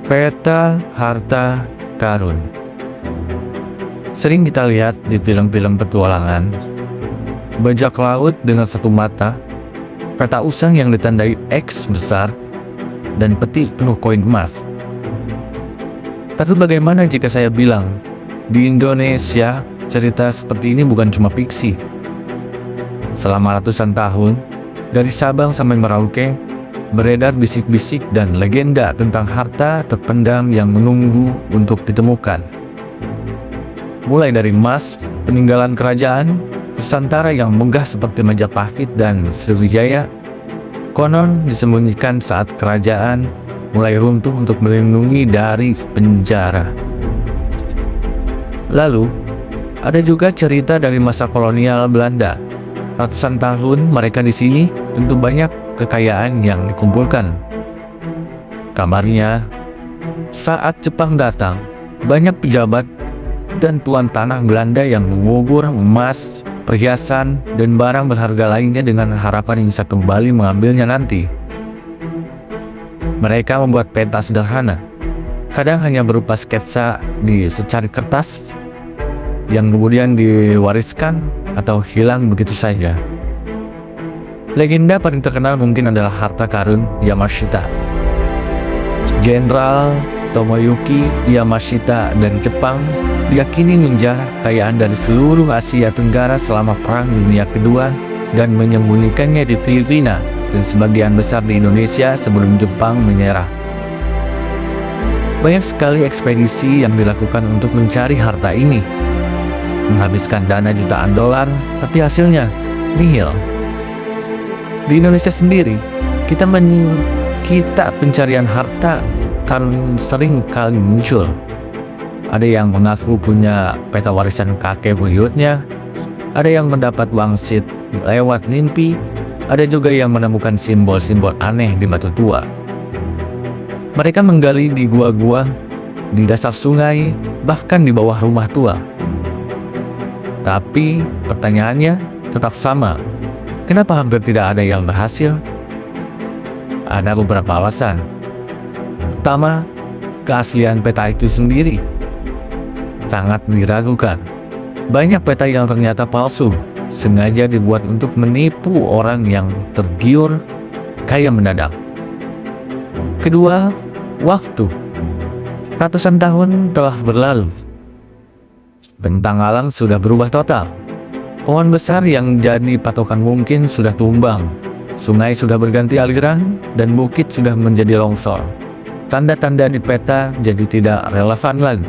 Peta harta karun. Sering kita lihat di film-film petualangan, bajak laut dengan satu mata, peta usang yang ditandai X besar, dan peti penuh koin emas. Tapi bagaimana jika saya bilang, di Indonesia, cerita seperti ini bukan cuma fiksi. Selama ratusan tahun, dari Sabang sampai Merauke, beredar bisik-bisik dan legenda tentang harta terpendam yang menunggu untuk ditemukan. Mulai dari emas, peninggalan kerajaan, Nusantara yang megah seperti Majapahit dan Sriwijaya, konon disembunyikan saat kerajaan mulai runtuh untuk melindungi dari penjara. Lalu, ada juga cerita dari masa kolonial Belanda. Ratusan tahun mereka di sini, tentu banyak kekayaan yang dikumpulkan. Kabarnya, saat Jepang datang, banyak pejabat dan tuan tanah Belanda yang mengubur emas, perhiasan, dan barang berharga lainnya dengan harapan bisa kembali mengambilnya nanti. Mereka membuat peta sederhana, kadang hanya berupa sketsa di secari kertas, yang kemudian diwariskan atau hilang begitu saja. Legenda paling terkenal mungkin adalah harta karun Yamashita. Jenderal Tomoyuki Yamashita dari Jepang diyakini menjarah kekayaan dari seluruh Asia Tenggara selama Perang Dunia Kedua dan menyembunyikannya di Filipina dan sebagian besar di Indonesia sebelum Jepang menyerah. Banyak sekali ekspedisi yang dilakukan untuk mencari harta ini, menghabiskan dana jutaan dolar, tapi hasilnya nihil. Di Indonesia sendiri, kita pencarian harta karun sering kali muncul. Ada yang mengaku punya peta warisan kakek buyutnya, ada yang mendapat wangsit lewat mimpi, ada juga yang menemukan simbol-simbol aneh di batu tua. Mereka menggali di gua-gua, di dasar sungai, bahkan di bawah rumah tua. Tapi pertanyaannya tetap sama. Kenapa hampir tidak ada yang berhasil? Ada beberapa alasan. Pertama, keaslian peta itu sendiri sangat diragukan. Banyak peta yang ternyata palsu, sengaja dibuat untuk menipu orang yang tergiur kaya mendadak. Kedua, waktu. Ratusan tahun telah berlalu. Bentang alam sudah berubah total. Pohon besar yang jadi patokan mungkin sudah tumbang, sungai sudah berganti aliran, dan bukit sudah menjadi longsor. Tanda-tanda di peta jadi tidak relevan lagi.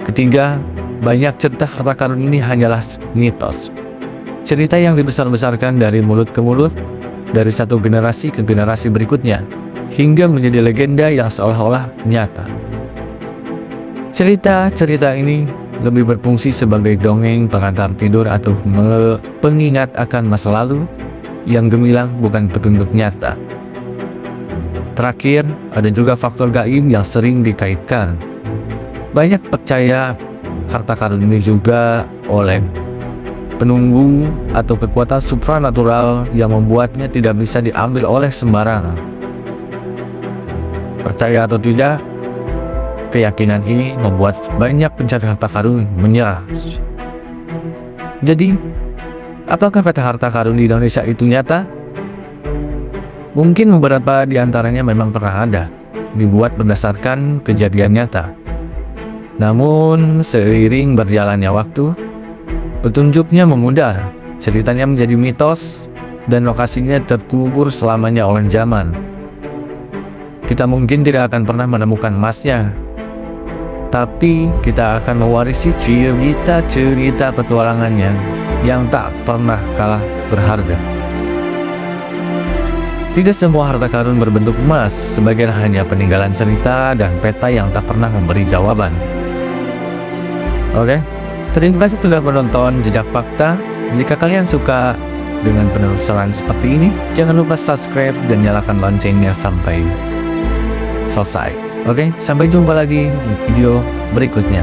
Ketiga, banyak cerita harta karun ini hanyalah mitos. Cerita yang dibesar-besarkan dari mulut ke mulut, dari satu generasi ke generasi berikutnya, hingga menjadi legenda yang seolah-olah nyata. Cerita-cerita ini lebih berfungsi sebagai dongeng pengantar tidur atau pengingat akan masa lalu yang gemilang, bukan petunjuk nyata. Terakhir, ada juga faktor gaib yang sering dikaitkan. Banyak percaya harta karun ini juga oleh penunggu atau kekuatan supranatural yang membuatnya tidak bisa diambil oleh sembarangan. Percaya atau tidak, keyakinan ini membuat banyak pencari harta karun menyerah. Jadi, apakah peta harta karun di Indonesia itu nyata? Mungkin beberapa di antaranya memang pernah ada, dibuat berdasarkan kejadian nyata. Namun, seiring berjalannya waktu, petunjuknya memudar, ceritanya menjadi mitos, dan lokasinya terkubur selamanya oleh zaman. Kita mungkin tidak akan pernah menemukan emasnya, tapi kita akan mewarisi cerita-cerita petualangannya yang tak pernah kalah berharga. Tidak semua harta karun berbentuk emas, sebagian hanya peninggalan cerita dan peta yang tak pernah memberi jawaban. Oke, terima kasih sudah menonton Jejak Fakta. Jika kalian suka dengan penelusuran seperti ini, jangan lupa subscribe dan nyalakan loncengnya sampai selesai. Oke, sampai jumpa lagi di video berikutnya.